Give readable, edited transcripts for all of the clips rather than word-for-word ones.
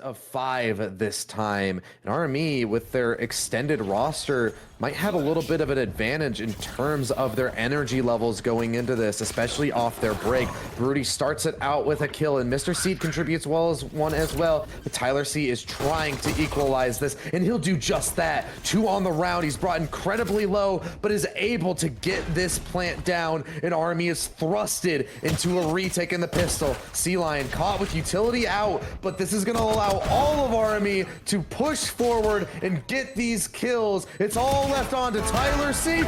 of 5 this time. And RME, with their extended roster, might have a little bit of an advantage in terms of their energy levels going into this, especially off their break. Rudy starts it out with a kill, and Mr. Seed contributes one as well. But Tyler C is trying to equalize this, and he'll do just that. 2 on the round. He's brought incredibly low, but is able to get this plant down, and RME is thrusted into a retake in the pistol. Sea Lion caught with utility out, but this is going to allow all of RME to push forward and get these kills. It's all left on to Tyler C.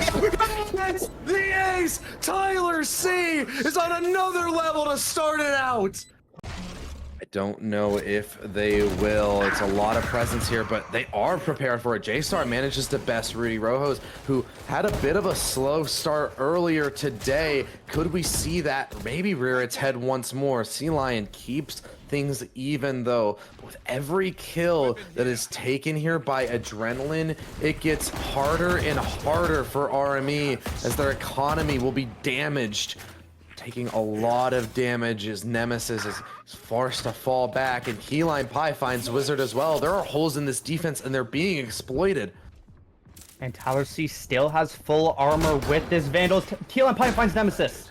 That's the ace! Tyler C is on another level to start it out. I don't know if they will. It's a lot of presence here, but they are prepared for it. J-Star manages to best Rudy Rojos, who had a bit of a slow start earlier today. Could we see that maybe rear its head once more? Sea Lion keeps things even though. But with every kill that is taken here by Adrenaline, it gets harder and harder for RME as their economy will be damaged. Taking a lot of damage as Nemesis is forced to fall back, and Keyline Pie finds Wizard as well. There are holes in this defense and they're being exploited. And Tyler C still has full armor with this Vandal. Keyline Pie finds Nemesis.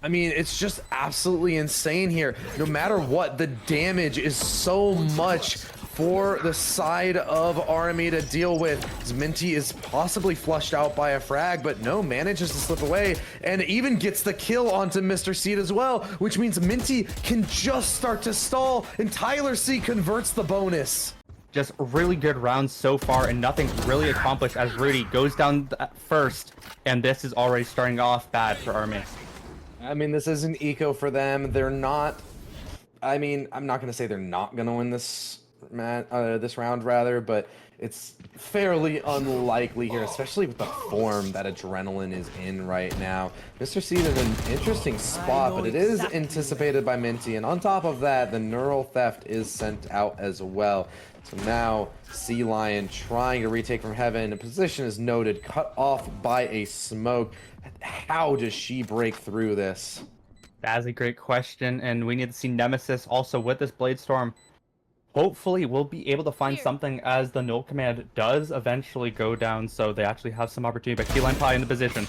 I mean, it's just absolutely insane here. No matter what, the damage is so much for the side of RME to deal with. Minty is possibly flushed out by a frag, but no, manages to slip away and even gets the kill onto Mr. Seed as well, which means Minty can just start to stall, and Tyler C converts the bonus. Just really good rounds so far, and nothing really accomplished as Rudy goes down first, and this is already starting off bad for RME. I mean, this is an eco for them. They're not, I mean, I'm not going to say they're not going to win this this round rather, but it's fairly unlikely here, especially with the form that Adrenaline is in right now. Mr. Seed is an interesting spot, but it is anticipated by Minty, and on top of that, the neural theft is sent out as well. So now Sea Lion trying to retake from heaven. The position is noted, cut off by a smoke. How does she break through this? That is a great question, and we need to see Nemesis also with this Blade Storm. Hopefully we'll be able to find something as the null command does eventually go down, so they actually have some opportunity. But Keyline Pie in the position.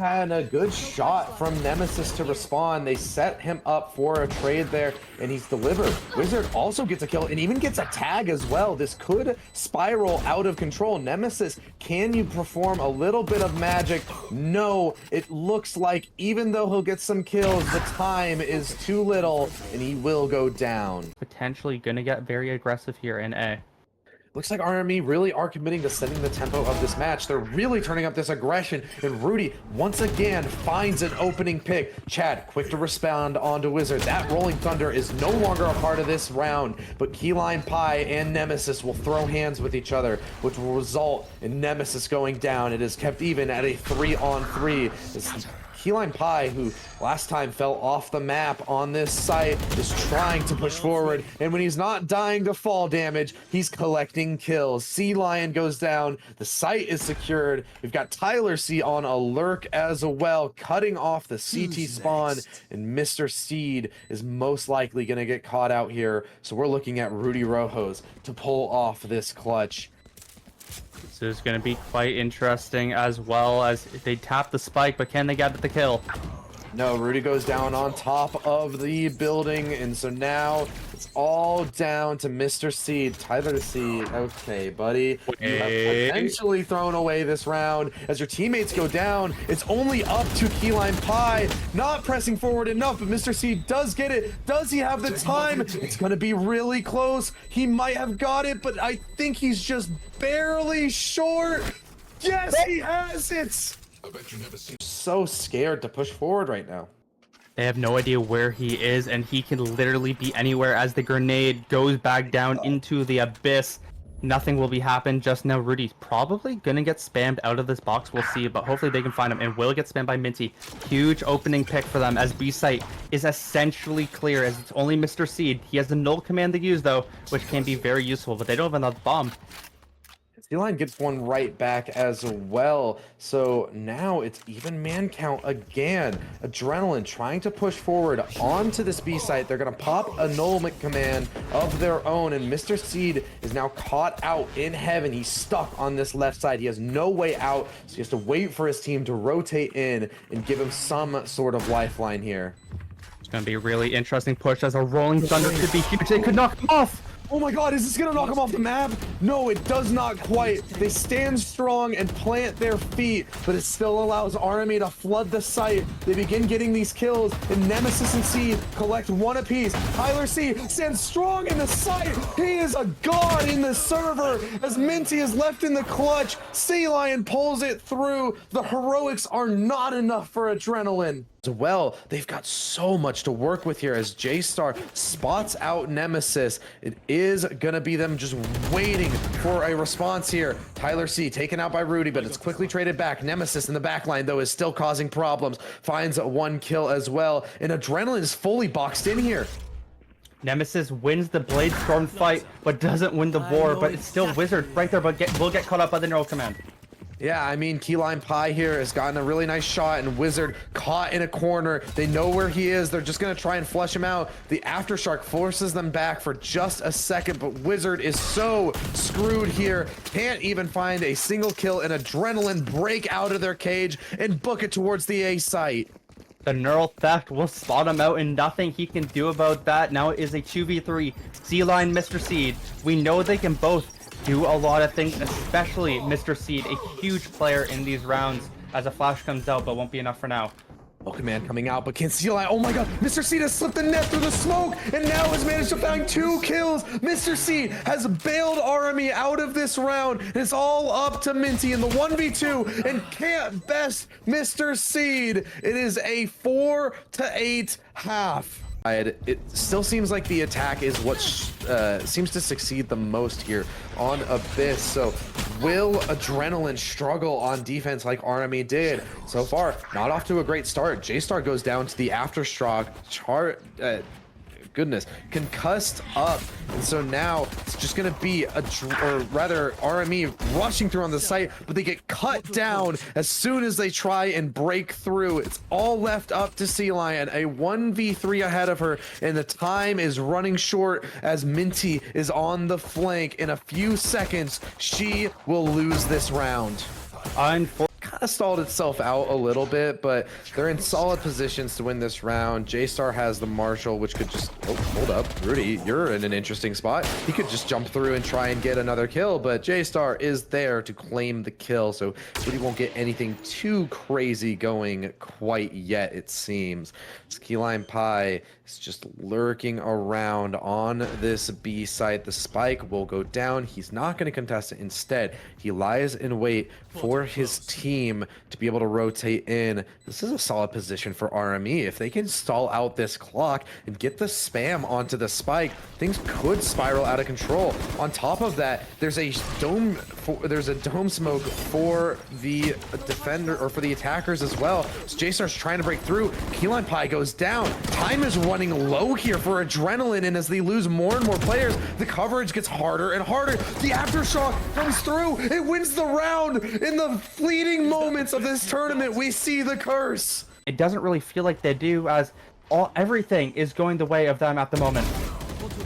And a good shot from Nemesis to respond. They set him up for a trade there, and he's delivered. Wizard also gets a kill and even gets a tag as well. This could spiral out of control. Nemesis, can you perform a little bit of magic? No, it looks like even though he'll get some kills, the time is too little, and he will go down. Potentially gonna get very aggressive here in A. Looks like RME really are committing to setting the tempo of this match. They're really turning up this aggression, and Rudy once again finds an opening pick. Chad, quick to respond onto Wizard. That Rolling Thunder is no longer a part of this round, but Keyline Pie and Nemesis will throw hands with each other, which will result in Nemesis going down. It is kept even at a 3-on-3. Keyline Pie, who last time fell off the map on this site, is trying to push forward, and when he's not dying to fall damage, he's collecting kills. Sea Lion goes down, the site is secured. We've got Tyler C on a lurk as well, cutting off the CT spawn, and Mr. Seed is most likely going to get caught out here, so we're looking at Rudy Rojos to pull off this clutch. This is going to be quite interesting as well as they tap the spike, but can they get the kill? No, Rudy goes down on top of the building, and so now it's all down to Mr. Seed. Tyler C. Okay, buddy. You have potentially thrown away this round. As your teammates go down, it's only up to Keyline Pie. Not pressing forward enough, but Mr. Seed does get it. Does he have the time? It's going to be really close. He might have got it, but I think he's just barely short. Yes, he has it. I bet you never seen. So scared to push forward right now. They have no idea where he is, and he can literally be anywhere as the grenade goes back down into the abyss. Nothing will be happening just now. Rudy's probably gonna get spammed out of this box. We'll see, but hopefully they can find him, and will get spammed by Minty. Huge opening pick for them as B site is essentially clear as it's only Mr. Seed. He has the null command to use though, which can be very useful, but they don't have another bomb. Sea-Lion gets one right back as well. So now it's even man count again. Adrenaline trying to push forward onto this B site. They're going to pop a annulment command of their own, and Mr. Seed is now caught out in heaven. He's stuck on this left side. He has no way out, so he has to wait for his team to rotate in and give him some sort of lifeline here. It's going to be a really interesting push as a rolling thunder could be huge. They could knock him off. Oh my god, is this gonna knock him off the map? No, it does not quite. They stand strong and plant their feet, but it still allows RME to flood the site. They begin getting these kills, and Nemesis and Seed collect one apiece. Tyler C stands strong in the site. He is a god in the server as Minty is left in the clutch. Sea-Lion pulls it through. The heroics are not enough for Adrenaline. As well, they've got so much to work with here as J-Star spots out Nemesis. It is gonna be them just waiting for a response here. Tyler C taken out by Rudy, but it's quickly traded back. Nemesis in the back line though is still causing problems. Finds one kill as well, and Adrenaline is fully boxed in here. Nemesis wins the Blade Storm fight, but doesn't win the war, but it's still Wizard right there, but will get caught up by the neural command. Yeah, I mean, Keyline Pie here has gotten a really nice shot, and Wizard caught in a corner. They know where he is. They're just going to try and flush him out. The Aftershock forces them back for just a second, but Wizard is so screwed here. Can't even find a single kill, and Adrenaline break out of their cage and book it towards the A site. The neural theft will spot him out, and nothing he can do about that. Now it is a 2v3. Sea-Lion, Mr. Seed. We know they can both do a lot of things, especially Mr. Seed, a huge player in these rounds as a flash comes out, but won't be enough for now. Oh, command coming out, but can Sea-Lion, oh my god, Mr. Seed has slipped the net through the smoke and now has managed to find 2 kills. Mr. Seed has bailed RME out of this round. It's all up to Minty in the 1v2 and can't best Mr. Seed. It is a 4-8 half. It still seems like the attack is what seems to succeed the most here on Abyss. So will Adrenaline struggle on defense like RME did? So far, not off to a great start. J-Star goes down to the Aftershock goodness, concussed up, and so now it's just gonna be RME rushing through on the site, but they get cut down as soon as they try and break through. It's all left up to Sea-Lion, a 1v3 ahead of her, and the time is running short as Minty is on the flank. In a few seconds, she will lose this round. Kind of stalled itself out a little bit, but they're in solid positions to win this round. J-Star has the Marshall, which could just, oh, hold up, Rudy, you're in an interesting spot. He could just jump through and try and get another kill, but J-Star is there to claim the kill, so Rudy won't get anything too crazy going quite yet, it seems. Keyline Pie is just lurking around on this B site. The spike will go down. He's not going to contest it. Instead, he lies in wait for his team to be able to rotate in. This is a solid position for RME. If they can stall out this clock and get the spam onto the spike, things could spiral out of control. On top of that, there's a dome smoke for the defender, or for the attackers as well. So J-Star's trying to break through. Keyline Pie goes down. Time is running low here for Adrenaline, and as they lose more and more players, the coverage gets harder and harder. The Aftershock comes through. It wins the round. In the fleeting moments of this tournament, we see the curse. It doesn't really feel like they do, as everything is going the way of them at the moment.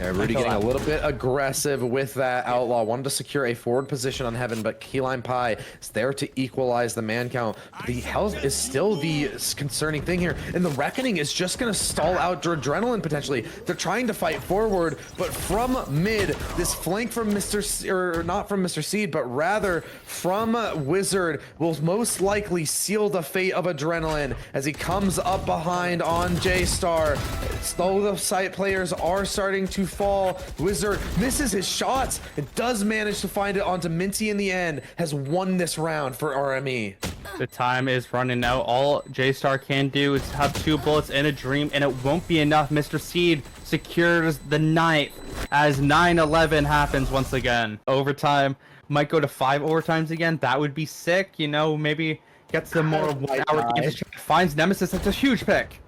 Yeah, Rudy getting a little bit aggressive with that Outlaw. Wanted to secure a forward position on Heaven, but Keyline Pie is there to equalize the man count. But the health is still the concerning thing here, and the Reckoning is just going to stall out Adrenaline potentially. They're trying to fight forward, but from mid, this flank from not from Mr. Seed, but rather from Wizard will most likely seal the fate of Adrenaline as he comes up behind on J-Star. Though the site players are starting to fall, Wizard misses his shots and does manage to find it onto Minty in the end, has won this round for RME. The time is running out. All J-Star can do is have 2 bullets and a dream, and it won't be enough. Mr. Seed secures the 9th as 9-11 happens once again. Overtime might go to 5 overtimes again. That would be sick, you know, maybe get some more 1 hour games. Finds Nemesis. That's a huge pick.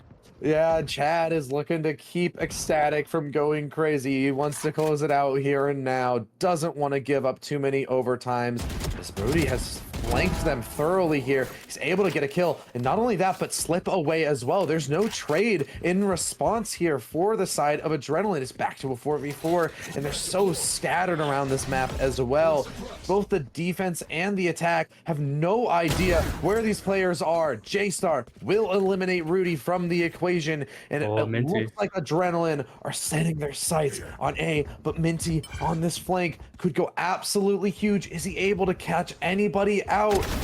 Yeah, Chad is looking to keep Ecstatic from going crazy. He wants to close it out here and now. Doesn't want to give up too many overtimes. This Rudy has flanked them thoroughly here. He's able to get a kill. And not only that, but slip away as well. There's no trade in response here for the side of Adrenaline. It's back to a 4v4, and they're so scattered around this map as well. Both the defense and the attack have no idea where these players are. J-Star will eliminate Rudy from the equation, and it looks like Adrenaline are setting their sights on A, but Minty on this flank could go absolutely huge. Is he able to catch anybody out?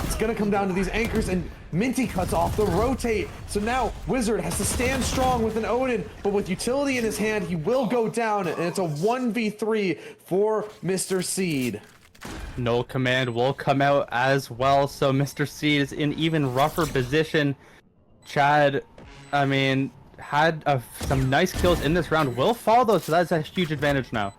It's gonna come down to these anchors, and Minty cuts off the rotate. So now Wizard has to stand strong with an Odin, but with utility in his hand, he will go down, and it's a 1v3 for Mr. Seed. No command will come out as well, so Mr. Seed is in even rougher position. Chad, I mean, had some nice kills in this round. Will fall though, so that's a huge advantage now.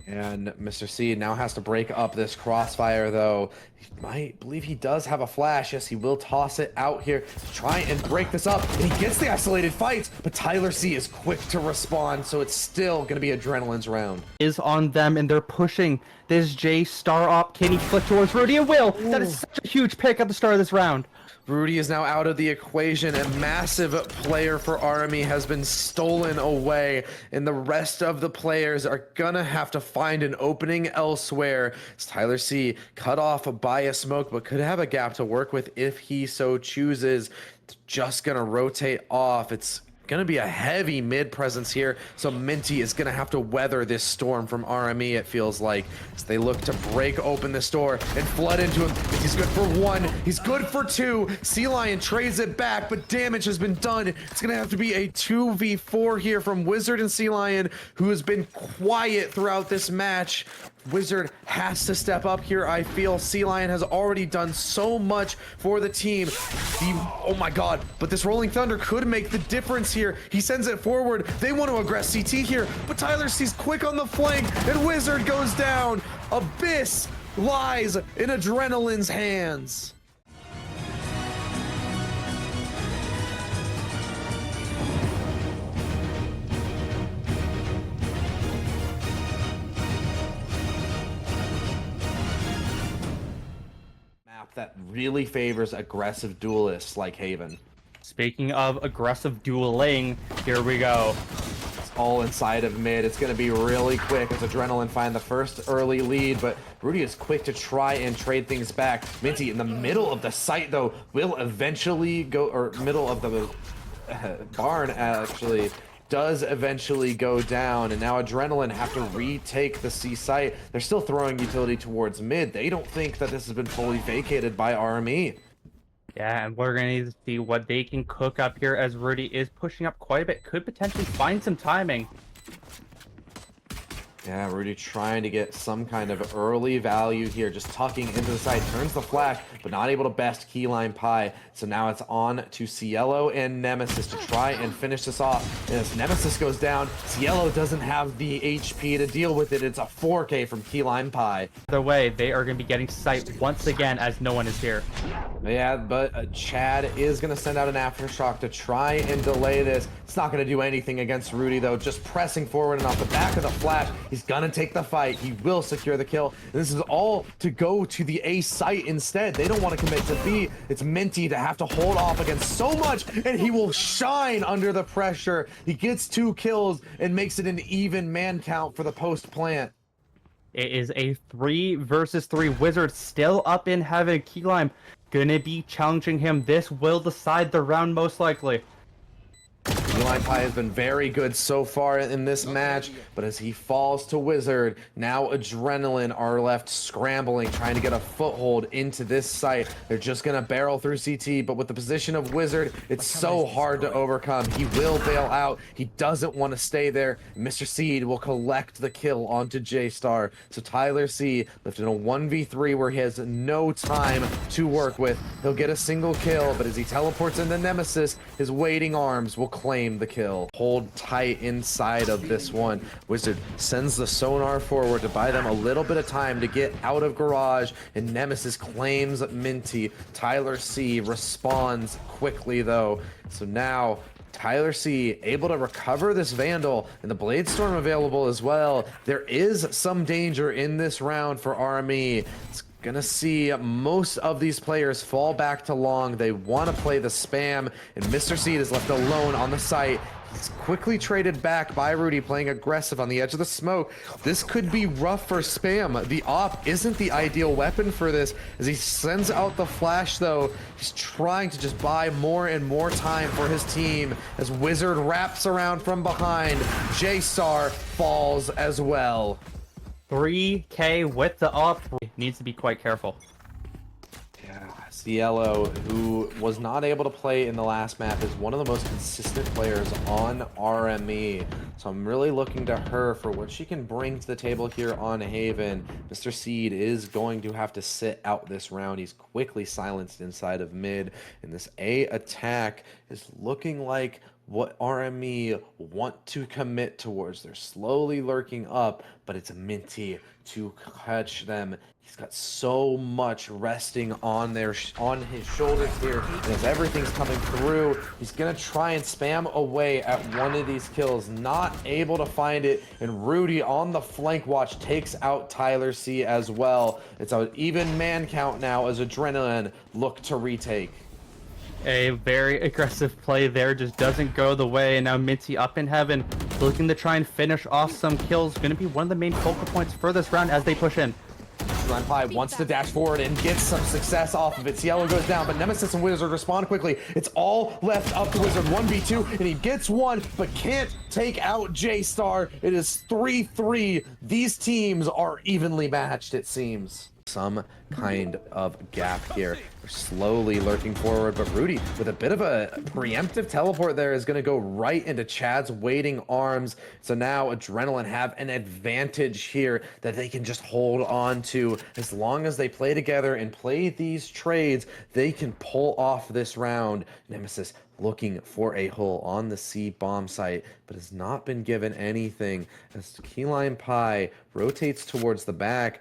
And Mr. Seed now has to break up this crossfire, though. He might believe he does have a flash. Yes, he will toss it out here to try and break this up. And he gets the isolated fights, but Tyler C is quick to respond, so it's still going to be Adrenaline's round. Is on them, and they're pushing this J star op. Can he flick towards Rudy? And will! That is such a huge pick at the start of this round. Rudy is now out of the equation. A massive player for RME has been stolen away, and the rest of the players are gonna have to find an opening elsewhere. As Tyler C cut off by a smoke, but could have a gap to work with if he so chooses. It's just gonna rotate off. It's gonna be a heavy mid presence here, so Minty is gonna have to weather this storm from RME, it feels like, as they look to break open this door and flood into him. He's good for one, he's good for two. Sea Lion trades it back, but damage has been done. It's gonna have to be a 2v4 here from Wizard and Sea Lion, who has been quiet throughout this match. Wizard has to step up here, I feel. Sea Lion has already done so much for the team. Oh my god, but this Rolling Thunder could make the difference here. He sends it forward. They want to aggress CT here, but Tyler C's quick on the flank, and Wizard goes down. Abyss lies in Adrenaline's hands. That really favors aggressive duelists like Haven. Speaking of aggressive dueling, here we go. It's all inside of mid. It's going to be really quick as Adrenaline find the first early lead, but Rudy is quick to try and trade things back. Minty in the middle of the site, though, will eventually go, or middle of the barn, actually, does eventually go down, and now Adrenaline have to retake the C site. They're still throwing utility towards mid. They don't think that this has been fully vacated by RME. Yeah, and we're gonna need to see what they can cook up here, as Rudy is pushing up quite a bit. Could potentially find some timing. Yeah, Rudy trying to get some kind of early value here, just tucking into the side, turns the flash, but not able to best Keyline Pie. So now it's on to Cielo and Nemesis to try and finish this off. And as Nemesis goes down, Cielo doesn't have the HP to deal with it. It's a 4K from Keyline Pie. Either way, they are going to be getting sight once again as no one is here. Yeah, but Chad is going to send out an Aftershock to try and delay this. It's not going to do anything against Rudy, though. Just pressing forward and off the back of the flash. He's gonna take the fight. He will secure the kill. And this is all to go to the A site instead. They don't want to commit to B. It's Minty to have to hold off against so much, and he will shine under the pressure. He gets 2 kills and makes it an even man count for the post plant. It is a 3 versus 3. Wizard still up in heaven. Keyline gonna be challenging him. This will decide the round most likely. Keyline Pie has been very good so far in this match, but as he falls to Wizard, now Adrenaline are left scrambling, trying to get a foothold into this site. They're just going to barrel through CT, but with the position of Wizard, it's so hard to overcome. He will bail out. He doesn't want to stay there. Mr. Seed will collect the kill onto J-Star. So Tyler C left in a 1v3 where he has no time to work with. He'll get a single kill, but as he teleports into Nemesis, his waiting arms will claim the kill. Hold tight inside of this one. Wizard sends the sonar forward to buy them a little bit of time to get out of garage, and Nemesis claims Minty. Tyler C responds quickly though. So now Tyler C able to recover this Vandal, and the Blade Storm available as well. There is some danger in this round for RME. It's gonna see most of these players fall back to long. They want to play the spam, and Mr. Seed is left alone on the site. He's quickly traded back by Rudy, playing aggressive on the edge of the smoke. This could be rough for spam. The op isn't the ideal weapon for this, as he sends out the flash though. He's trying to just buy more and more time for his team as Wizard wraps around from behind. J-Star falls as well. 3K with the op. Needs to be quite careful. Cielo, who was not able to play in the last map, is one of the most consistent players on RME. So I'm really looking to her for what she can bring to the table here on Haven. Mr. Seed is going to have to sit out this round. He's quickly silenced inside of mid, and this A attack is looking like what RME want to commit towards. They're slowly lurking up, but it's Minty to catch them. He's got so much resting on his shoulders here, and as everything's coming through, he's gonna try and spam away at one of these kills, not able to find it, and Rudy on the flank watch takes out Tyler C as well. It's an even man count now as Adrenaline look to retake. A very aggressive play there, just doesn't go the way, and now Minty up in heaven, looking to try and finish off some kills. Going to be one of the main focal points for this round as they push in. Pie wants to dash forward and get some success off of it. Cielo goes down, but Nemesis and Wizard respond quickly. It's all left up to Wizard. 1v2, and he gets one, but can't take out J-Star. It is 3-3. These teams are evenly matched, it seems. Some kind of gap here. We're slowly lurking forward, but Rudy, with a bit of a preemptive teleport there, is going to go right into Chad's waiting arms. So now Adrenaline have an advantage here that they can just hold on to. As long as they play together and play these trades, they can pull off this round. Nemesis looking for a hole on the C bomb site, but has not been given anything. As Key Lime Pie rotates towards the back,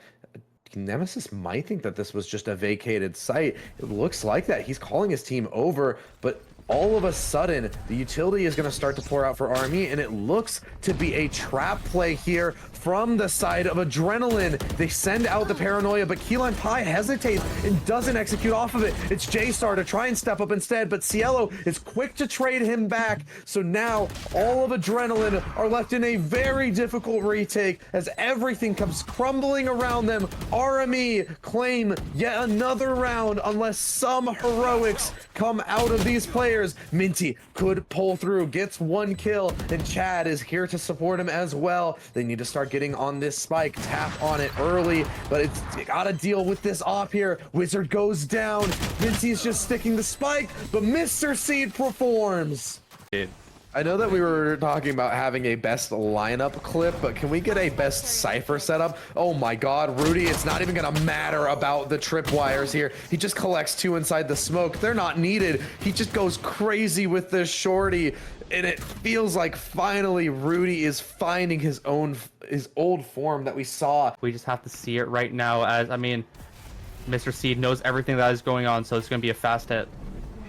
Nemesis might think that this was just a vacated site. It looks like that. He's calling his team over, but all of a sudden, the utility is going to start to pour out for RME, and it looks to be a trap play here from the side of Adrenaline. They send out the paranoia, but Key Lime Pie hesitates and doesn't execute off of it. It's J-Star to try and step up instead, but Cielo is quick to trade him back. So now all of Adrenaline are left in a very difficult retake as everything comes crumbling around them. RME claim yet another round unless some heroics come out of these players. Minty could pull through, gets one kill, and Chad is here to support him as well. They need to start getting on this spike, tap on it early, but it's gotta deal with this op here. Wizard goes down, Minty's just sticking the spike, but Mr. Seed performs. I know that we were talking about having a best lineup clip, but can we get a best Cypher setup? Oh my god, Rudy, it's not even gonna matter about the tripwires here. He just collects two inside the smoke. They're not needed. He just goes crazy with this shorty, and it feels like finally Rudy is finding his old form that we saw. We just have to see it right now, as, I mean, Mr. Seed knows everything that is going on, so it's gonna be a fast hit.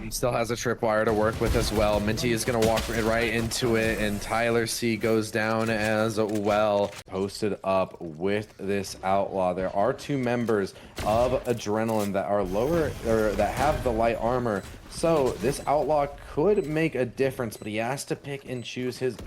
He still has a tripwire to work with as well. Minty is going to walk right into it, and Tyler C goes down as well. Posted up with this outlaw. There are two members of Adrenaline that are lower, or that have the light armor. So this outlaw could make a difference, but he has to pick and choose his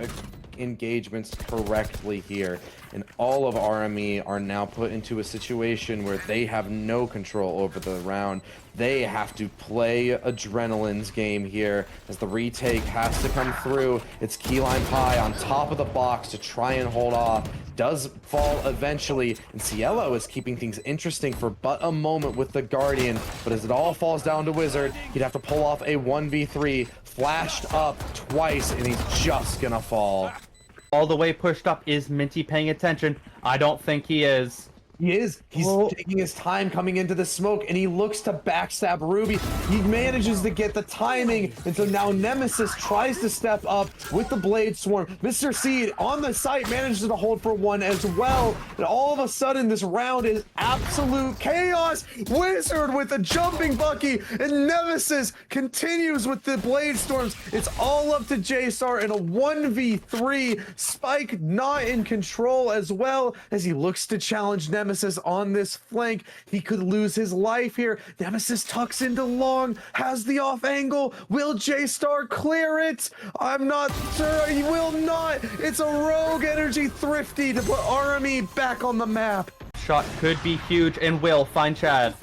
engagements correctly here. And all of RME are now put into a situation where they have no control over the round. They have to play Adrenaline's game here as the retake has to come through. It's Key Lime Pie on top of the box to try and hold off. Does fall eventually, and Cielo is keeping things interesting for but a moment with the Guardian, but as it all falls down to Wizard, he'd have to pull off a 1v3, flashed up twice, and he's just gonna fall. All the way pushed up. Is Minty paying attention? I don't think he is. He is. He's taking his time coming into the smoke, and he looks to backstab Ruby. He manages to get the timing, and so now Nemesis tries to step up with the Blade Swarm. Mr. Seed on the site manages to hold for one as well, and all of a sudden this round is absolute chaos. Wizard with the jumping Bucky, and Nemesis continues with the Blade Storms. It's all up to J-Star in a 1v3. Spike not in control as well as he looks to challenge Nemesis on this flank. He could lose his life here. Nemesis tucks into long, has the off angle. Will J-Star clear it? I'm not sure. He will not. It's a rogue energy thrifty to put RME back on the map. Shot could be huge and will find Chad.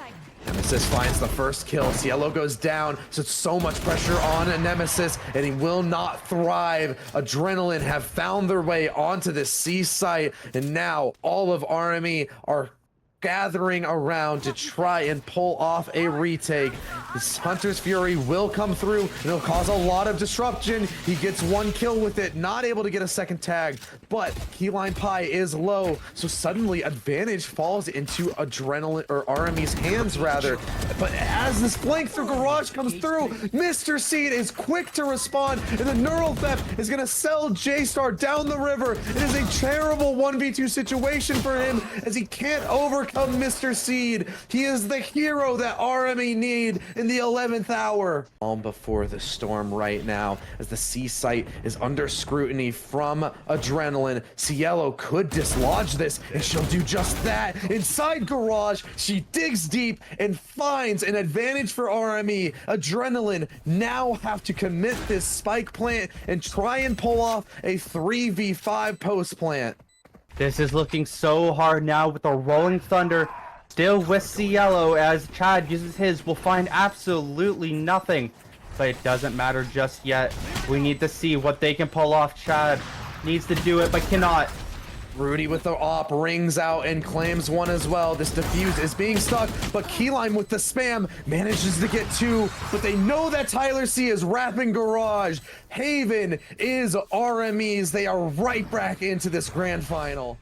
Nemesis finds the first kill. Cielo goes down, so it's so much pressure on Nemesis, and he will not thrive. Adrenaline have found their way onto the C site, and now all of RME are gathering around to try and pull off a retake. This Hunter's Fury will come through, and it'll cause a lot of disruption. He gets one kill with it, not able to get a second tag, but Keyline Pie is low, so suddenly advantage falls into Adrenaline, or RME's hands rather. But as this flank through Garage comes through, Mr. Seed is quick to respond, and the Neural Theft is gonna sell J-Star down the river. It is a terrible 1v2 situation for him, as he can't overcome Mr. Seed. He is the hero that RME need in the 11th hour. Calm before the storm right now, as the C site is under scrutiny from Adrenaline. Cielo could dislodge this, and she'll do just that. Inside Garage, she digs deep and finds an advantage for RME. Adrenaline now have to commit this spike plant and try and pull off a 3v5 post plant. This is looking so hard now with the Rolling Thunder still with Cielo, as Chad uses his. Will find absolutely nothing, but it doesn't matter just yet. We need to see what they can pull off. Chad needs to do it, but cannot. Rudy with the op rings out and claims one as well. This defuse is being stuck, but Keyline with the spam manages to get two, but they know that Tyler C is wrapping Garage. Haven is RME's. They are right back into this grand final.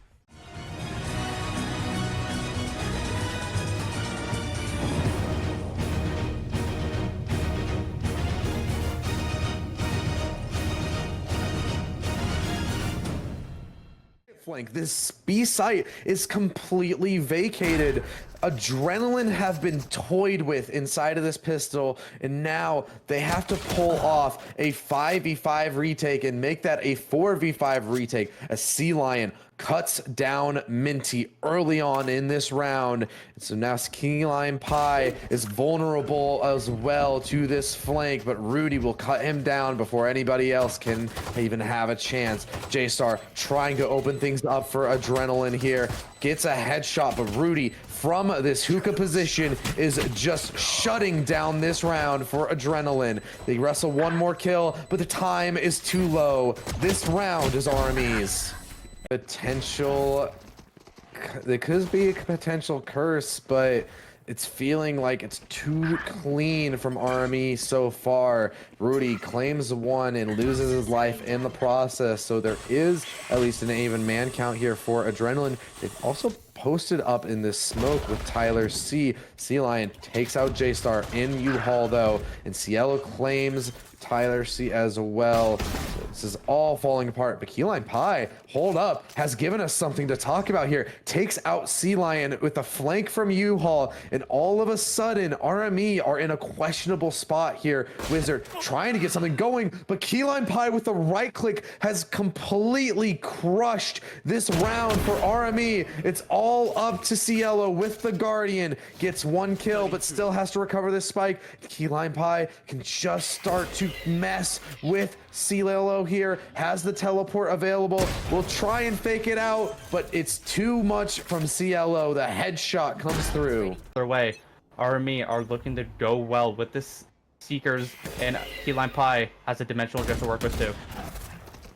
Flank. This B site is completely vacated. Adrenaline have been toyed with inside of this pistol, and now they have to pull off a 5v5 retake and make that a 4v5 retake. A Sea Lion cuts down Minty early on in this round. So now Keyline Pie is vulnerable as well to this flank, but Rudy will cut him down before anybody else can even have a chance. J-Star trying to open things up for Adrenaline here. Gets a headshot, but Rudy from this hookah position is just shutting down this round for Adrenaline. They wrestle one more kill, but the time is too low. This round is RME's. Potential, there could be a potential curse, but it's feeling like it's too clean from RME so far. Rudy claims one and loses his life in the process, so there is at least an even man count here for Adrenaline. They've also posted up in this smoke with Tyler C. Sea Lion takes out J-Star in U-Haul though, and Cielo claims Tyler C as well. So this is all falling apart, but Keyline Pie, hold up, has given us something to talk about here. Takes out Sea Lion with a flank from U-Haul, and all of a sudden RME are in a questionable spot here. Wizard trying to get something going, but Keyline Pie with the right click has completely crushed this round for RME. It's all up to Cielo with the Guardian. Gets one kill, but still has to recover this spike. Keyline Pie can just start to mess with Cielo here. Has the teleport available. Will try and fake it out, but it's too much from Cielo. The headshot comes through. Either way, RME are looking to go well with this Seekers, and Keyline Pie has a dimensional drift to work with too.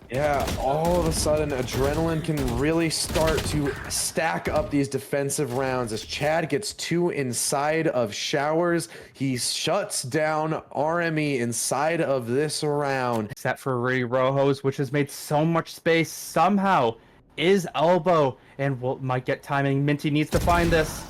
Yeah, all of a sudden, Adrenaline can really start to stack up these defensive rounds as Chad gets two inside of Showers. He shuts down RME inside of this round. Except for Rudy Rojos, which has made so much space somehow is elbow, and might get timing. Minty needs to find this.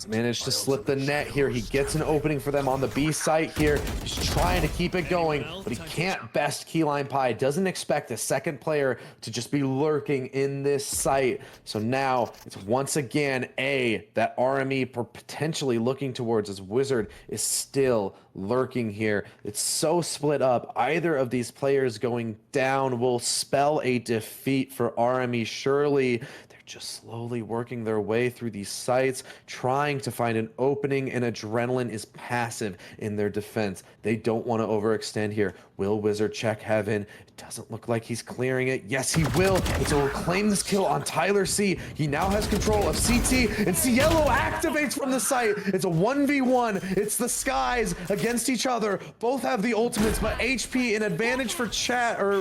Managed to slip the net here. He gets an opening for them on the B site here. He's trying to keep it going, but he can't best Keyline Pie. Doesn't expect a second player to just be lurking in this site. So now it's once again that RME potentially looking towards, as Wizard is still lurking here. It's so split up. Either of these players going down will spell a defeat for RME. Surely just slowly working their way through these sites, trying to find an opening, and Adrenaline is passive in their defense. They don't want to overextend here. Will Wizard check heaven? It doesn't look like he's clearing it. Yes, he will. It's a reclaim this kill on Tyler C. He now has control of CT, and Cielo activates from the site. It's a 1v1. It's the skies against each other. Both have the ultimates, but HP an advantage for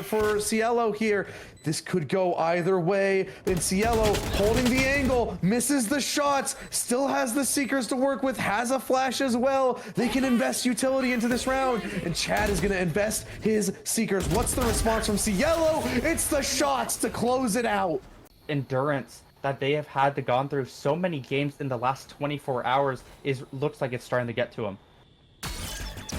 for Cielo here. This could go either way. And Cielo holding the angle, misses the shots, still has the Seekers to work with, has a flash as well. They can invest utility into this round, and Chad is gonna invest his Seekers. What's the response from Cielo? It's the shots to close it out. Endurance that they have had to gone through so many games in the last 24 hours looks like it's starting to get to them.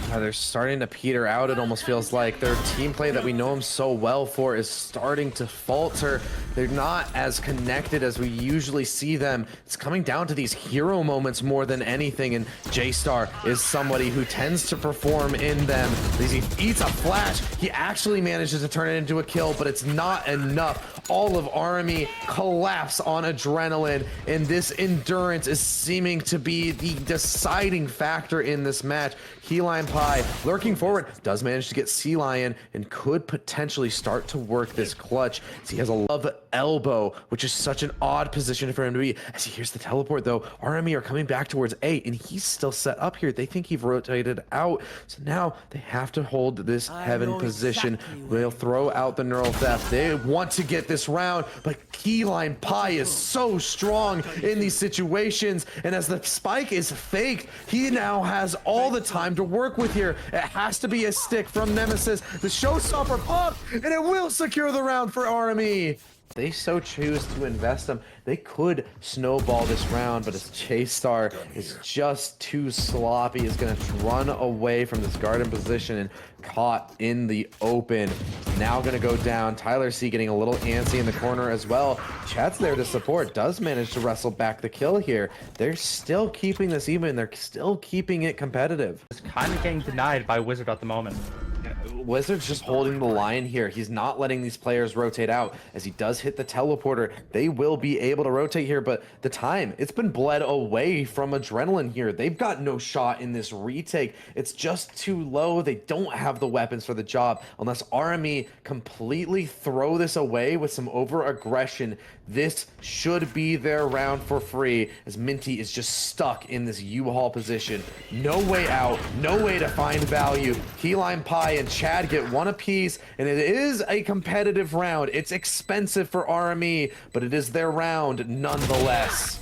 They're starting to peter out. It almost feels like their team play that we know them so well for is starting to falter. They're not as connected as we usually see them. It's coming down to these hero moments more than anything, and J-Star is somebody who tends to perform in them. As he eats a flash, he actually manages to turn it into a kill, but it's not enough. All of RME collapse on Adrenaline, and this endurance is seeming to be the deciding factor in this match. Keyline Pie lurking forward, does manage to get Sea Lion, and could potentially start to work this clutch. As he has a love elbow, which is such an odd position for him to be. As he hears the teleport though, RME are coming back towards A, and he's still set up here. They think he's rotated out, so now they have to hold this heaven position. Exactly. They'll throw out the neural theft. They want to get this round, but Keyline Pie is so strong in these situations, and as the spike is faked, he now has all the time to work with here. It has to be a stick from Nemesis. The showstopper pop, and it will secure the round for RME. They so choose to invest them, they could snowball this round, but as J-Star is just too sloppy, is going to run away from this garden position and caught in the open. Now going to go down. Tyler C getting a little antsy in the corner as well. Chad's there to support, does manage to wrestle back the kill here. They're still keeping this even, they're still keeping it competitive. It's kind of getting denied by Wizard at the moment. Wizard's just holding the line here. He's not letting these players rotate out. As he does hit the teleporter, they will be able to rotate here, but the time, it's been bled away from Adrenaline here. They've got no shot in this retake. It's just too low. They don't have the weapons for the job. Unless RME completely throw this away with some over-aggression, this should be their round for free, as Minty is just stuck in this U-Haul position. No way out, no way to find value. Keyline Pie and Chad get one apiece, and it is a competitive round. It's expensive for RME, but it is their round nonetheless.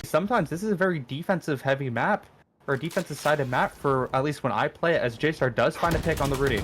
Sometimes this is a very defensive heavy map, or defensive sided map, for at least when I play it, as J-Star does find a pick on the Rudy.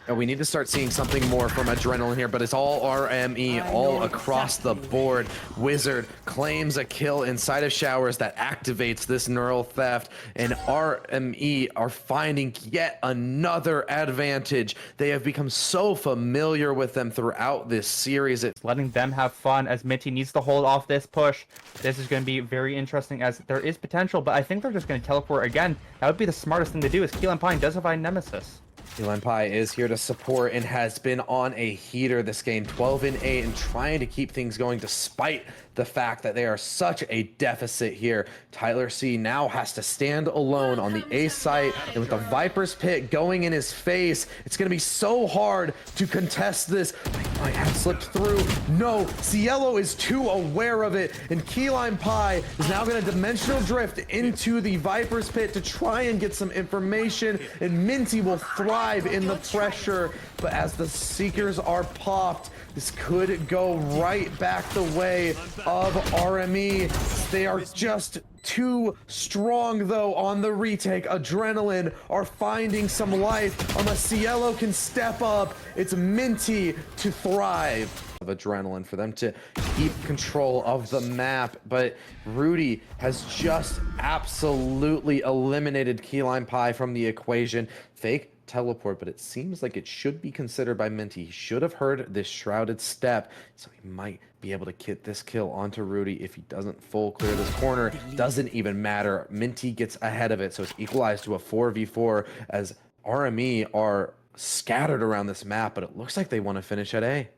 We need to start seeing something more from Adrenaline here, but it's all RME all across the board. Wizard claims a kill inside of Showers that activates this neural theft, and RME are finding yet another advantage. They have become so familiar with them throughout this series. It's letting them have fun, as Minty needs to hold off this push. This is going to be very interesting, as there is potential, but I think they're just going to teleport again. That would be the smartest thing to do, as Keyline Pine does have a Nemesis. Keyline Pie is here to support and has been on a heater this game, 12-8, and trying to keep things going despite the fact that they are such a deficit here. Tyler C now has to stand alone on the A site, and with the Viper's Pit going in his face, it's going to be so hard to contest this. He might have slipped through. No, Cielo is too aware of it, and Keyline Pie is now going to dimensional drift into the Viper's Pit to try and get some information, and Minty will thrive in the pressure, but as the Seekers are popped, this could go right back the way of RME. They are just too strong though on the retake. Adrenaline are finding some life. Unless Cielo can step up, it's Minty to thrive. adrenaline for them to keep control of the map. But Rudy has just absolutely eliminated Key Lime Pie from the equation. Fake teleport, but it seems like it should be considered by Minty. He should have heard this shrouded step, so he might be able to get this kill onto Rudy if he doesn't full clear this corner. Doesn't even matter. Minty gets ahead of it, so it's equalized to a 4v4 as RME are scattered around this map, but it looks like they want to finish at A.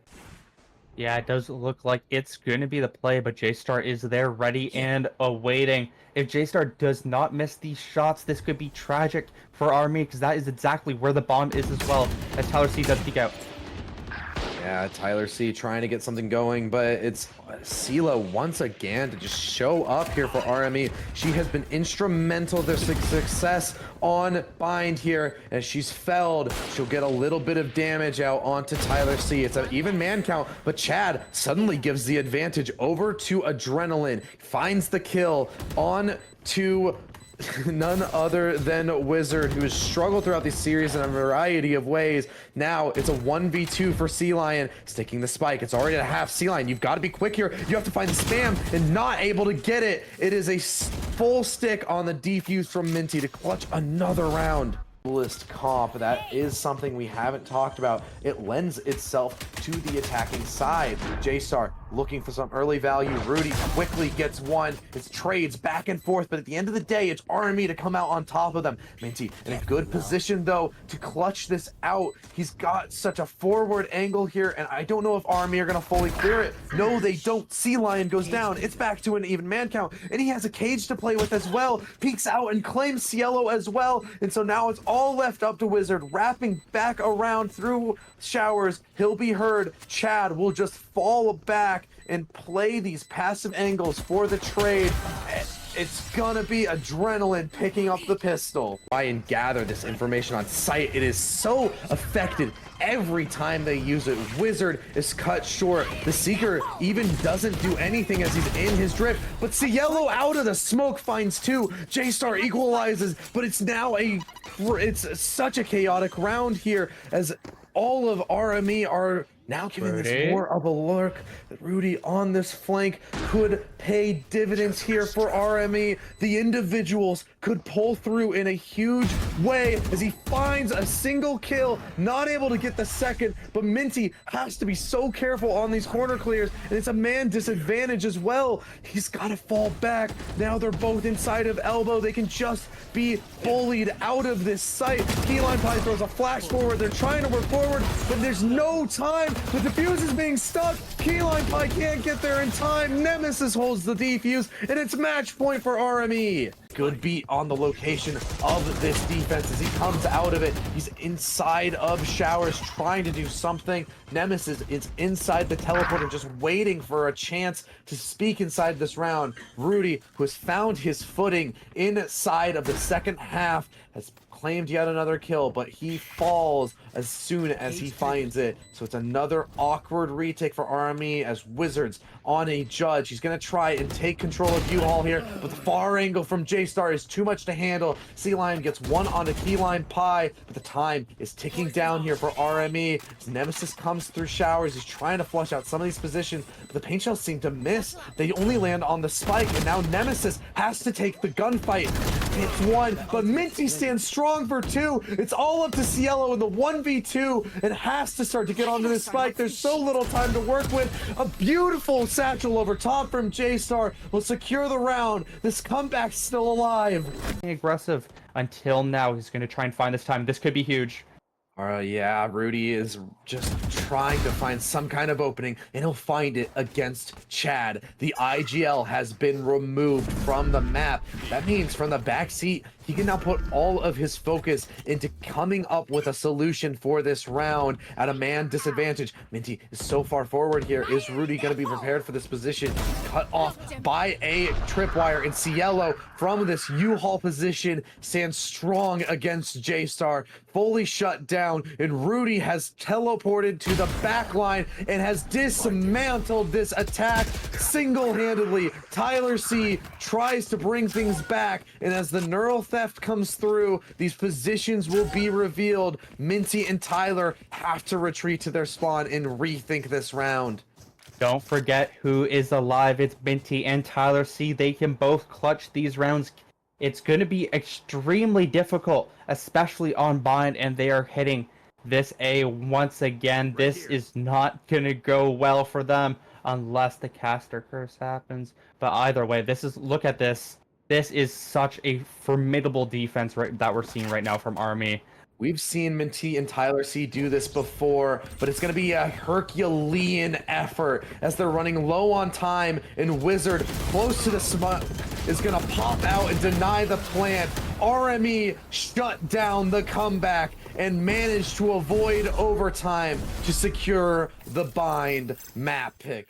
Yeah, it does look like it's going to be the play, but J-Star is there ready and awaiting. If J-Star does not miss these shots, this could be tragic for RME, because that is exactly where the bomb is as well, as Tyler C does peek out. Yeah, Tyler C trying to get something going, but it's Sela once again to just show up here for RME. She has been instrumental to their success on Bind here. As she's felled, she'll get a little bit of damage out onto Tyler C. It's an even man count, but Chad suddenly gives the advantage over to Adrenaline. Finds the kill on to none other than Wizard, who has struggled throughout this series in a variety of ways. Now it's a 1v2 for Sea Lion, sticking the spike. It's already at a half. Sea Lion, you've got to be quick here. You have to find the spam, and not able to get it. It is a full stick on the defuse from Minty to clutch another round. List comp, that is something we haven't talked about. It lends itself to the attacking side. J-Star looking for some early value. Rudy quickly gets one. It's trades back and forth, but at the end of the day, it's RME to come out on top of them. Minty in a good position though to clutch this out. He's got such a forward angle here, and I don't know if RME are gonna fully clear it. No, they don't. Sea Lion goes down. It's back to an even man count, and he has a cage to play with as well. Peeks out and claims Cielo as well, and so now it's all left up to Wizard, wrapping back around through showers. He'll be heard. Chad will just fall back and play these passive angles for the trade. It's gonna be Adrenaline picking up the pistol. Try and gather this information on site. It is so effective every time they use it. Wizard is cut short. The Seeker even doesn't do anything as he's in his drift, but Cielo out of the smoke finds two. J-Star equalizes, but it's now it's such a chaotic round here as all of RME are now giving this more of a lurk. Rudy on this flank could pay dividends here for RME. The individuals could pull through in a huge way as he finds a single kill, not able to get the second, but Minty has to be so careful on these corner clears, and it's a man disadvantage as well. He's got to fall back. Now they're both inside of elbow. They can just be bullied out of this site. Key Lime Pie throws a flash forward. They're trying to work forward, but there's no time. The defuse is being stuck. Key Lime Pie can't get there in time. Nemesis holds the defuse, and it's match point for RME. Good beat on the location of this defense as he comes out of it. He's inside of showers trying to do something. Nemesis is inside the teleporter just waiting for a chance to speak inside this round. Rudy, who has found his footing inside of the second half, has claimed yet another kill, but he falls as soon as he finds it. So it's another awkward retake for RME as Wizards on a judge. He's going to try and take control of U-Haul here, but the far angle from J-Star is too much to handle. Sea Lion gets one onto Key Lime Pie, but the time is ticking down here for RME. As Nemesis comes through showers, he's trying to flush out some of these positions, but the paint shells seem to miss. They only land on the spike, and now Nemesis has to take the gunfight. It's one, but Minty stands strong for two. It's all up to Cielo in the 1v2 and has to start to get onto this spike. There's so little time to work with. A beautiful satchel over top from J-Star will secure the round. This comeback's still alive. Aggressive until now. He's going to try and find this time. This could be huge. Yeah, Rudy is just trying to find some kind of opening, and he'll find it against Chad. The IGL has been removed from the map. That means from the back seat, he can now put all of his focus into coming up with a solution for this round at a man disadvantage. Minty is so far forward here. Is Rudy going to be prepared for this position? Cut off by a tripwire, and Cielo from this U-Haul position stands strong against J-Star, fully shut down, and Rudy has teleported to the back line and has dismantled this attack single-handedly. Tyler C tries to bring things back, and as the neural theft comes through, these positions will be revealed. Minty and Tyler have to retreat to their spawn and rethink this round. Don't forget who is alive. It's Minty and Tyler C. They can both clutch these rounds. It's going to be extremely difficult, especially on bind, and they are hitting this A once again. This is not going to go well for them unless the caster curse happens. But either way, look at this. This is such a formidable defense that we're seeing right now from RME. We've seen Minty and Tyler C do this before, but it's going to be a Herculean effort as they're running low on time, and Wizard, close to the smut, is going to pop out and deny the plant. RME shut down the comeback and managed to avoid overtime to secure the bind map pick.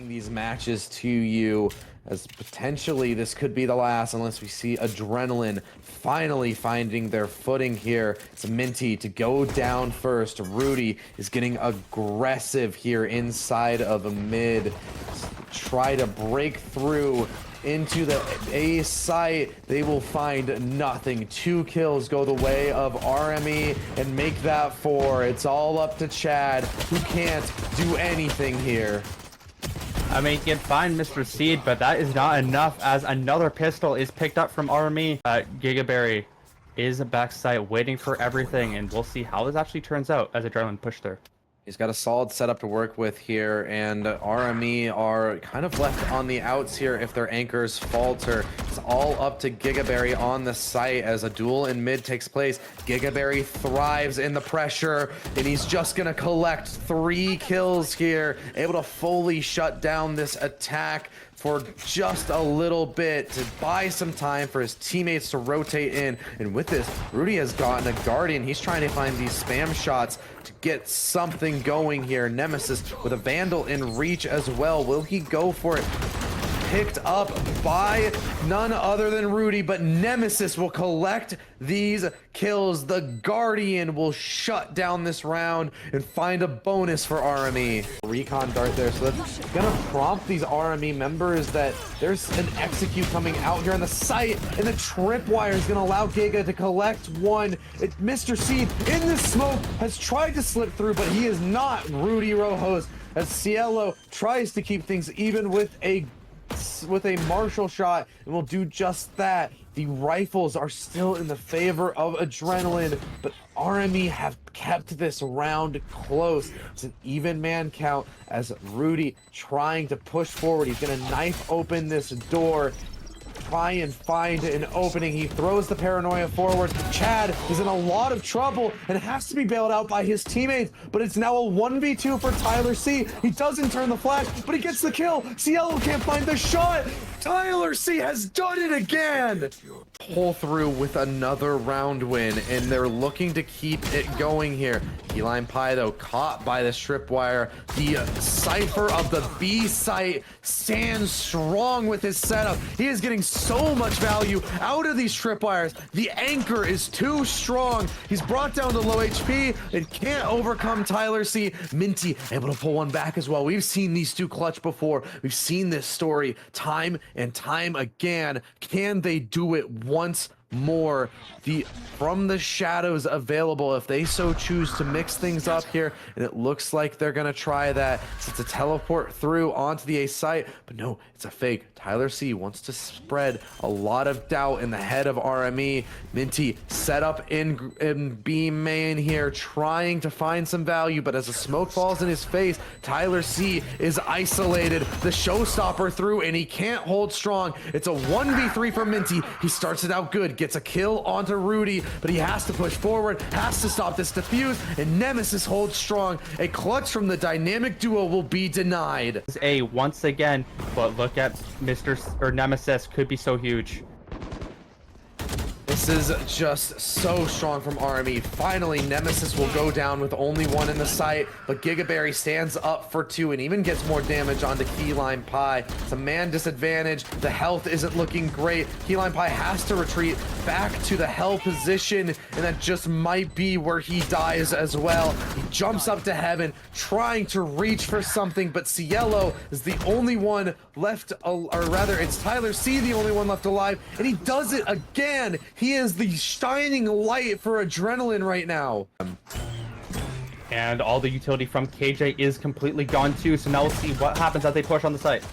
These matches to you, as potentially this could be the last unless we see Adrenaline finally finding their footing here. It's Minty to go down first. Rudy is getting aggressive here inside of a mid, try to break through into the A site. They will find nothing. 2 kills go the way of RME and make that 4. It's all up to Chad, who can't do anything here. I mean, you can find Mr. Seed, but that is not enough as another pistol is picked up from RME. Gigaberry is backside waiting for everything, and we'll see how this actually turns out as Adrenaline push through. He's got a solid setup to work with here, and RME are kind of left on the outs here if their anchors falter. It's all up to Gigaberry on the site as a duel in mid takes place. Gigaberry thrives in the pressure, and he's just gonna collect 3 kills here, able to fully shut down this attack for just a little bit to buy some time for his teammates to rotate in. And with this, Rudy has gotten a Guardian. He's trying to find these spam shots to get something going here. Nemesis with a Vandal in reach as well. Will he go for it? Picked up by none other than Rudy, but Nemesis will collect these kills. The Guardian will shut down this round and find a bonus for RME. Recon dart there, so that's gonna prompt these RME members that there's an execute coming out here on the site, and the tripwire is gonna allow Giga to collect 1. Mr. Seed in the smoke has tried to slip through, but he is not Rudy Rojos, as Cielo tries to keep things even with a Marshall shot, and will do just that. The rifles are still in the favor of Adrenaline, but RME have kept this round close. It's an even man count as Rudy trying to push forward. He's gonna knife open this door, try and find an opening. He throws the paranoia forward. Chad is in a lot of trouble and has to be bailed out by his teammates, but it's now a 1v2 for Tyler C. He doesn't turn the flash, but he gets the kill. Cielo can't find the shot. Tyler C has done it again. Pull through with another round win, and they're looking to keep it going here. Key Lime Pie, though, caught by the Stripwire. The Cypher of the B site stands strong with his setup. He is getting so much value out of these Tripwires. The anchor is too strong. He's brought down to low HP. It can't overcome Tyler C. Minty able to pull one back as well. We've seen these two clutch before. We've seen this story time and time again. Can they do it once more? From the shadows available if they so choose to mix things up here, and it looks like they're gonna try that. It's a teleport through onto the A site, but no, it's a fake. Tyler C wants to spread a lot of doubt in the head of RME. Minty set up in B main here, trying to find some value, but as the smoke falls in his face, Tyler C is isolated. The showstopper through, and he can't hold strong. It's a 1v3 for Minty. He starts it out good, gets a kill onto Rudy, but he has to push forward, has to stop this defuse, and Nemesis holds strong. A clutch from the dynamic duo will be denied. A once again, but look at Nemesis could be so huge. This is just so strong from RME. Finally, Nemesis will go down with only one in the sight, but Gigaberry stands up for two and even gets more damage onto Keyline Pie. It's a man disadvantage. The health isn't looking great. Keyline Pie has to retreat back to the hell position, and that just might be where he dies as well. He jumps up to heaven, trying to reach for something, but Cielo is the only one left, or rather, it's Tyler C, the only one left alive, and he does it again. He is the shining light for Adrenaline right now. And all the utility from KJ is completely gone too, so now we'll see what happens as they push on the site.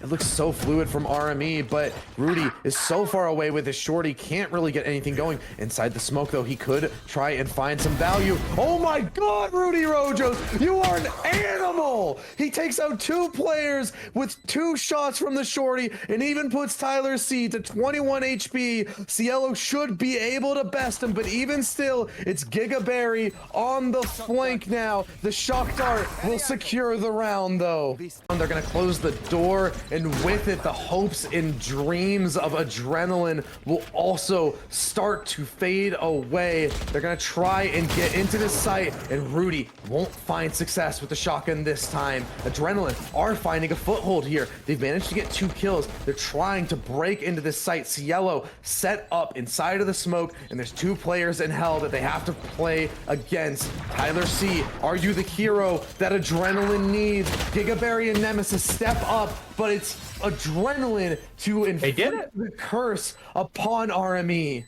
It looks so fluid from RME, but Rudy is so far away with his short, he can't really get anything going. Inside the smoke, though, he could try and find some value. Oh my God, Rudy Rojos, you are an animal! He takes out two players with two shots from the shorty and even puts Tyler C to 21 HP. Cielo should be able to best him, but even still, it's Gigaberry on the flank now. The shock dart will secure the round, though. They're gonna close the door, and with it, the hopes and dreams of Adrenaline will also start to fade away. They're gonna try and get into the site, and Rudy won't find success with the shotgun this time. Adrenaline are finding a foothold here. They've managed to get 2 kills. They're trying to break into this site. Cielo set up inside of the smoke, and there's 2 players in hell that they have to play against. Tyler C, are you the hero that Adrenaline needs? Gigaberry and Nemesis step up, but it's Adrenaline to inflict the curse upon RME.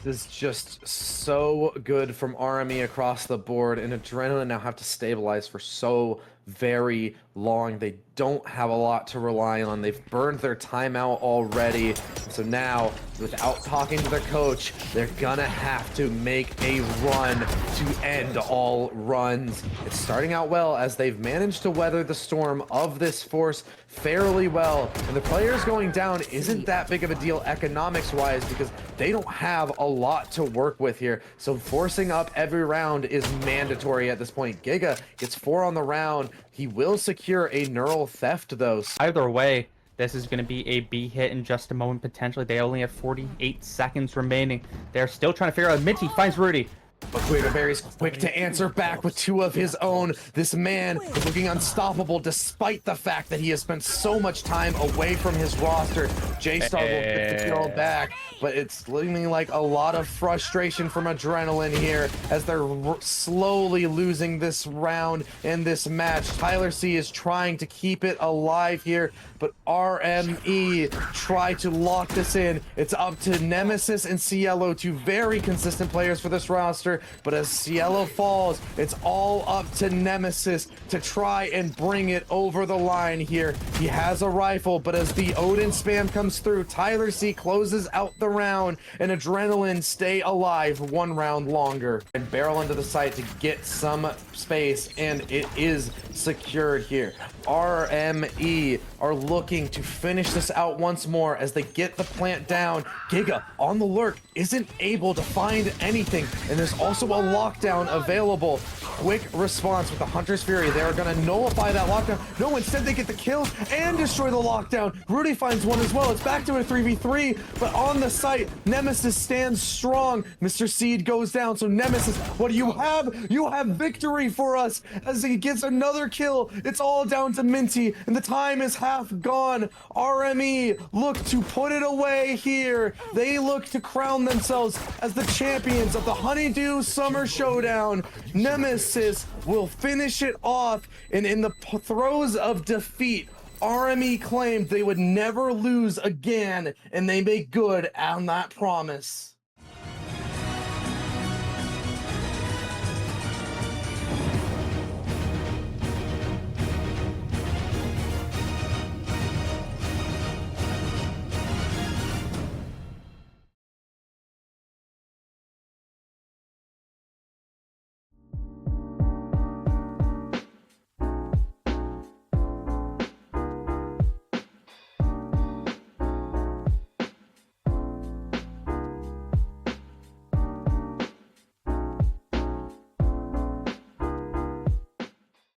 This is just so good from RME across the board, and Adrenaline now have to stabilize for so very long. They don't have a lot to rely on. They've burned their timeout already. So now, without talking to their coach, they're gonna have to make a run to end all runs. It's starting out well as they've managed to weather the storm of this force fairly well. And the players going down isn't that big of a deal economics-wise because they don't have a lot to work with here. So forcing up every round is mandatory at this point. Giga gets 4 on the round. He will secure a neural theft, though. Either way, this is going to be a B hit in just a moment, potentially. They only have 48 seconds remaining. They're still trying to figure out. Minty finds Rudy. But Gigaberry's quick to answer back with 2 of his own. This man is looking unstoppable despite the fact that he has spent so much time away from his roster. J-Star will get the kill back, but it's looking like a lot of frustration from Adrenaline here as they're slowly losing this round in this match. Tyler C is trying to keep it alive here, but RME try to lock this in. It's up to Nemesis and Cielo, 2 very consistent players for this roster. But as Cielo falls, it's all up to Nemesis to try and bring it over the line here. He has a rifle, but as the Odin spam comes through, Tyler C closes out the round, and Adrenaline stay alive 1 round longer. And barrel into the site to get some space, and it is secured here. RME are looking to finish this out once more as they get the plant down. Giga on the lurk isn't able to find anything, and there's also a lockdown available. Quick response with the Hunter's Fury. They are going to nullify that lockdown. No, instead they get the kills and destroy the lockdown. Rudy finds one as well. It's back to a 3v3, but on the site, Nemesis stands strong. Mr. Seed goes down, so Nemesis, what do you have? You have victory for us as he gets another kill. It's all down to Minty, and the time is half gone. RME look to put it away here. They look to crown themselves as the champions of the Honeydew Summer Showdown. Nemesis will finish it off, and in the throes of defeat, RME claimed they would never lose again, and they make good on that promise.